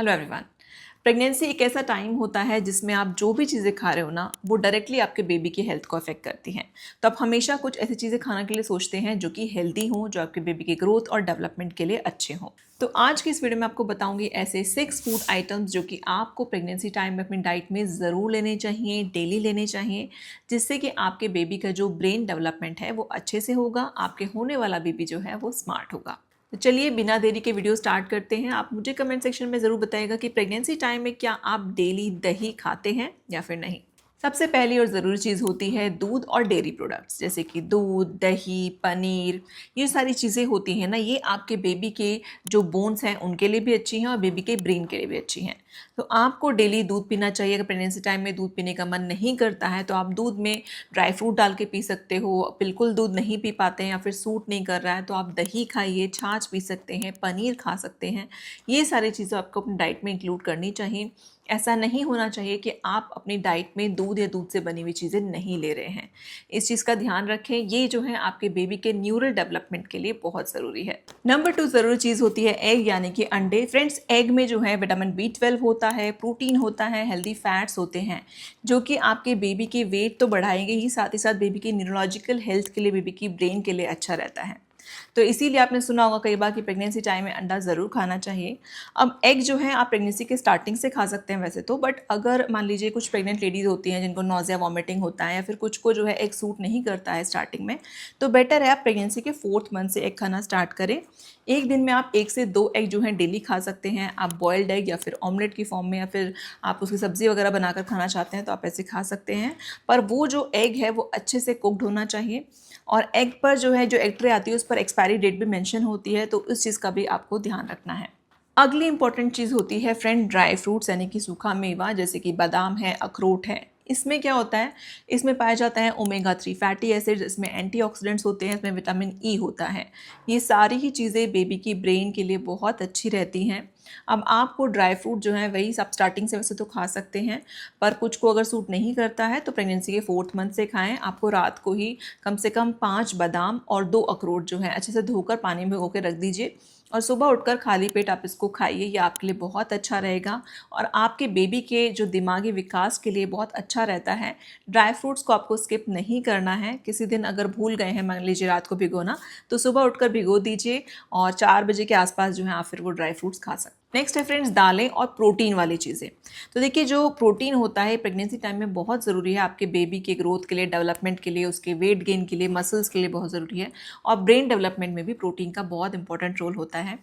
Hello everyone. Pregnancy एक ऐसा time होता है जिसमें आप जो भी चीज़ें खा रहे हो ना वो डायरेक्टली आपके बेबी की हेल्थ को अफेक्ट करती हैं। तो आप हमेशा कुछ ऐसी चीज़ें खाने के लिए सोचते हैं जो कि हेल्दी हों, जो आपके बेबी की ग्रोथ और डेवलपमेंट के लिए अच्छे हों। तो आज की इस वीडियो में आपको बताऊंगी ऐसे 6 फूड आइटम्स जो कि आपको प्रेगनेंसी टाइम में अपनी डाइट में ज़रूर लेने चाहिए, डेली लेने चाहिए, जिससे कि आपके बेबी का जो ब्रेन डेवलपमेंट है वो अच्छे से होगा, आपके होने वाला बेबी जो है वो स्मार्ट होगा। तो चलिए बिना देरी के वीडियो स्टार्ट करते हैं। आप मुझे कमेंट सेक्शन में ज़रूर बताइएगा कि प्रेगनेंसी टाइम में क्या आप डेली दही खाते हैं या फिर नहीं। सबसे पहली और ज़रूरी चीज़ होती है दूध और डेयरी प्रोडक्ट्स, जैसे कि दूध, दही, पनीर। ये सारी चीज़ें होती हैं ना, ये आपके बेबी के जो बोन्स हैं उनके लिए भी अच्छी हैं और बेबी के ब्रेन के लिए भी अच्छी हैं। तो आपको डेली दूध पीना चाहिए। अगर प्रेगनेंसी टाइम में दूध पीने का मन नहीं करता है तो आप दूध में ड्राई फ्रूट डाल के पी सकते हो। बिल्कुल दूध नहीं पी पाते हैं या फिर सूट नहीं कर रहा है तो आप दही खाइए, छाछ पी सकते हैं, पनीर खा सकते हैं। ये सारी चीज़ें आपको अपनी डाइट में इंक्लूड करनी चाहिए। ऐसा नहीं होना चाहिए कि आप अपनी डाइट में दूध या दूध से बनी हुई चीज़ें नहीं ले रहे हैं। इस चीज़ का ध्यान रखें। ये जो है आपके बेबी के न्यूरल डेवलपमेंट के लिए बहुत ज़रूरी है। नंबर 2 ज़रूरी चीज़ होती है एग यानी कि अंडे। फ्रेंड्स, एग में जो है विटामिन B12 होता है, प्रोटीन होता है, हेल्दी फैट्स होते हैं जो कि आपके बेबी के वेट तो बढ़ाएंगे ही, साथ ही साथ बेबी की न्यूरोलॉजिकल हेल्थ के लिए, बेबी की ब्रेन के लिए अच्छा रहता है। तो इसीलिए आपने सुना होगा कई बार कि प्रेगनेंसी टाइम में अंडा ज़रूर खाना चाहिए। अब एग जो है आप प्रेगनेंसी के स्टार्टिंग से खा सकते हैं वैसे तो, बट अगर मान लीजिए कुछ प्रेग्नेंट लेडीज़ होती हैं जिनको नोज़िया वॉमिटिंग होता है या फिर कुछ को जो है एग सूट नहीं करता है स्टार्टिंग में, तो बेटर है आप प्रेगनेंसी के 4th मंथ से एग खाना स्टार्ट करें। एक दिन में आप 1 से 2 एग जो हैं डेली खा सकते हैं। आप बॉयल्ड एग या फिर ऑमलेट की फॉर्म में या फिर आप उसकी सब्ज़ी वगैरह बनाकर खाना चाहते हैं तो आप ऐसे खा सकते हैं। पर वो जो एग है वो अच्छे से कुक्ड होना चाहिए। और एग पर जो है, जो एग ट्रे आती है उस पर एक्सपायरी डेट भी मेंशन होती है, तो उस चीज़ का भी आपको ध्यान रखना है। अगली इंपॉर्टेंट चीज़ होती है फ्रेंड ड्राई फ्रूट्स यानी कि सूखा मेवा, जैसे कि बादाम है, अखरोट है। इसमें क्या होता है, इसमें पाया जाता है ओमेगा 3 फैटी एसिड्स, इसमें एंटीऑक्सीडेंट्स होते हैं, इसमें विटामिन ई होता है। ये सारी ही चीज़ें बेबी की ब्रेन के लिए बहुत अच्छी रहती हैं। अब आपको ड्राई फ्रूट जो है वही सब स्टार्टिंग से वैसे तो खा सकते हैं, पर कुछ को अगर सूट नहीं करता है तो प्रेगनेंसी के 4th मंथ से खाएं। आपको रात को ही कम से कम 5 बादाम और 2 अखरोट जो है अच्छे से धोकर पानी में भिगो के रख दीजिए और सुबह उठकर खाली पेट आप इसको खाइए। ये आपके लिए बहुत अच्छा रहेगा और आपके बेबी के जो दिमागी विकास के लिए बहुत अच्छा रहता है। ड्राई फ्रूट्स को आपको स्किप नहीं करना है। किसी दिन अगर भूल गए हैं, मान लीजिए रात को भिगोना, तो सुबह उठकर भिगो दीजिए और 4 बजे के आसपास जो है आप फिर वो ड्राई फ्रूट्स खा सकते हैं। नेक्स्ट है फ्रेंड्स दालें और प्रोटीन वाली चीज़ें। तो देखिए, जो प्रोटीन होता है प्रेगनेंसी टाइम में बहुत ज़रूरी है आपके बेबी के ग्रोथ के लिए, डेवलपमेंट के लिए, उसके वेट गेन के लिए, मसल्स के लिए बहुत ज़रूरी है। और ब्रेन डेवलपमेंट में भी प्रोटीन का बहुत इंपॉर्टेंट रोल होता है।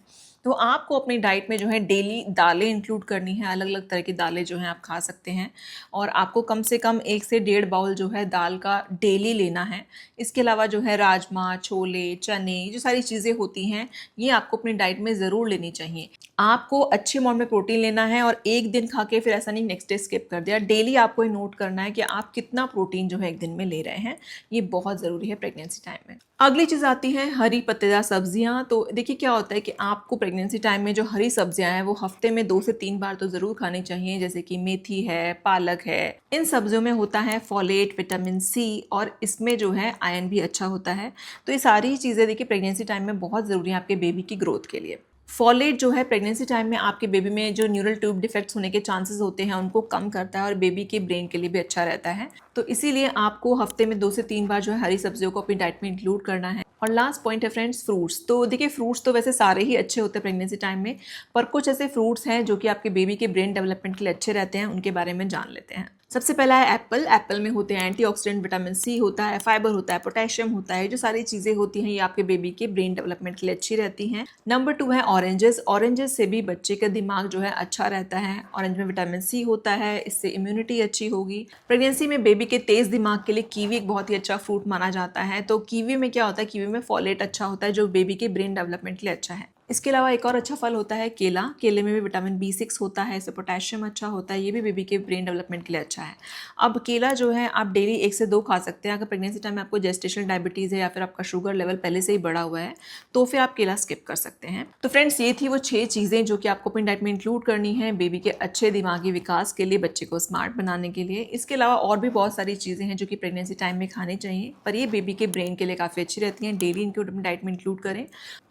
तो आपको अपनी डाइट में जो है डेली दालें इंक्लूड करनी है। अलग अलग तरह की दालें जो हैं आप खा सकते हैं और आपको कम से कम 1 से 1.5 बाउल जो है दाल का डेली लेना है। इसके अलावा जो है राजमा, छोले, चने, जो सारी चीज़ें होती हैं ये आपको अपनी डाइट में ज़रूर लेनी चाहिए। आपको अच्छे अमाउंट में प्रोटीन लेना है और एक दिन खा के फिर ऐसा नहीं नेक्स्ट डे स्किप कर दिया। डेली आपको ये नोट करना है कि आप कितना प्रोटीन जो है एक दिन में ले रहे हैं। ये बहुत ज़रूरी है प्रेगनेंसी टाइम में। अगली चीज़ आती है हरी पत्तेदार सब्जियां। तो देखिए क्या होता है कि आपको प्रेगनेंसी टाइम में जो हरी सब्जियां हैं वो हफ्ते में 2 से 3 बार तो ज़रूर खानी चाहिए, जैसे कि मेथी है, पालक है। इन सब्जियों में होता है फॉलेट, विटामिन C और इसमें जो है आयरन भी अच्छा होता है। तो ये सारी चीज़ें देखिए प्रेगनेंसी टाइम में बहुत ज़रूरी है आपके बेबी की ग्रोथ के लिए। फॉलेट जो है प्रेगनेंसी टाइम में आपके बेबी में जो न्यूरल ट्यूब डिफेक्ट्स होने के चांसेस होते हैं उनको कम करता है और बेबी के ब्रेन के लिए भी अच्छा रहता है। तो इसीलिए आपको हफ्ते में 2 से 3 बार जो है हरी सब्जियों को अपनी डाइट में इंक्लूड करना है। और लास्ट पॉइंट है फ्रेंड्स फ्रूट्स। तो देखिए, फ्रूट्स तो वैसे सारे ही अच्छे होते हैं प्रेगनेंसी टाइम में, पर कुछ ऐसे फ्रूट्स हैं जो कि आपके बेबी के ब्रेन डेवलपमेंट के लिए अच्छे रहते हैं। उनके बारे में जान लेते हैं। सबसे पहला है एप्पल। एप्पल में होते हैं एंटीऑक्सीडेंट, विटामिन C होता है, फाइबर होता है, पोटेशियम होता है। जो सारी चीज़ें होती हैं ये आपके बेबी के ब्रेन डेवलपमेंट के लिए अच्छी रहती हैं। नंबर 2 है ऑरेंजेस। ऑरेंजेस से भी बच्चे का दिमाग जो है अच्छा रहता है। ऑरेंज में विटामिन C होता है, इससे इम्यूनिटी अच्छी होगी। प्रेगनेंसी में बेबी के तेज़ दिमाग के लिए कीवी एक बहुत ही अच्छा फ्रूट माना जाता है। तो कीवी में क्या होता है, कीवी में फॉलेट अच्छा होता है जो बेबी के ब्रेन डेवलपमेंट के लिए अच्छा है। इसके अलावा एक और अच्छा फल होता है केला। केले में भी विटामिन B6 होता है, इससे पोटेशियम अच्छा होता है। ये भी बेबी के ब्रेन डेवलपमेंट के लिए अच्छा है। अब केला जो है आप डेली 1 से 2 खा सकते हैं। अगर प्रेगनेंसी टाइम में आपको जेस्टेशनल डायबिटीज़ है या फिर आपका शुगर लेवल पहले से ही बढ़ा हुआ है तो फिर आप केला स्किप कर सकते हैं। तो फ्रेंड्स, ये थी वो 6 चीज़ें जो कि आपको अपनी डाइट में इंक्लूड करनी है बेबी के अच्छे दिमागी विकास के लिए, बच्चे को स्मार्ट बनाने के लिए। इसके अलावा और भी बहुत सारी चीज़ें हैं जो कि प्रेगनेंसी टाइम में खानी चाहिए, पर ये बेबी के ब्रेन के लिए काफ़ी अच्छी रहती हैं। डेली इनको अपनी डाइट में इंक्लूड करें।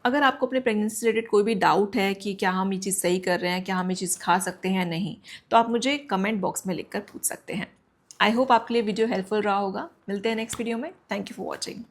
अगर आपको अपने प्रेगनेंसी रिलेटेड कोई भी डाउट है कि क्या हम ये चीज़ सही कर रहे हैं, क्या हम ये चीज़ खा सकते हैं नहीं, तो आप मुझे कमेंट बॉक्स में लिखकर पूछ सकते हैं। आई होप आपके लिए वीडियो हेल्पफुल रहा होगा। मिलते हैं नेक्स्ट वीडियो में। Thank you for watching.